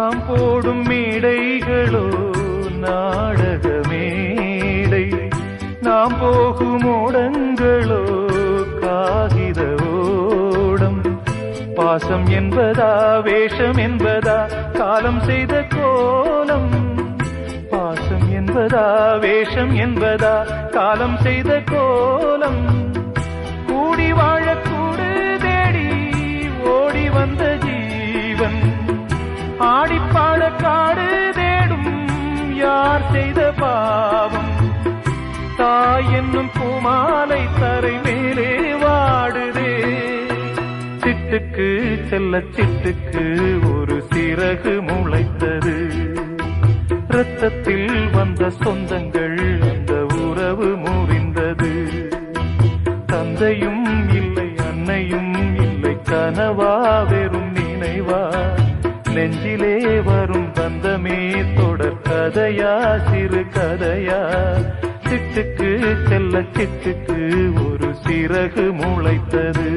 நாம் போடும் மேடைகளோ நாடக மேடை, நாம் போகும் ஓடங்களோ காகித ஓடம். பாசம் என்பதா வேஷம் என்பதா காலம் செய்த கோலம், பாசம் என்பதா வேஷம் என்பதா காலம் செய்த கோலம். கூடி வாழக்கூடு தேடி ஓடி வந்த ஜீவன், ஆடிப்பாட காடு தேடும் யார் செய்த பாவம். தாய் என்னும் பூமாலை தரை மேலே வாடுதே, சிட்டுக்கு செல்ல சிட்டுக்கு ஒரு சிறகு முளைத்தது. இரத்தத்தில் வந்த சொந்தங்கள் அந்த உறவு முறிந்தது. தந்தையும் இல்லை அன்னையும் இல்லை, கனவா வெறும் நினைவா, நெஞ்சிலே வரும் பந்தமே தொடர் கதையா சிறு கதையா. சிட்டுக்கு செல்ல சிட்டுக்கு ஒரு சிறகு முளைத்தது.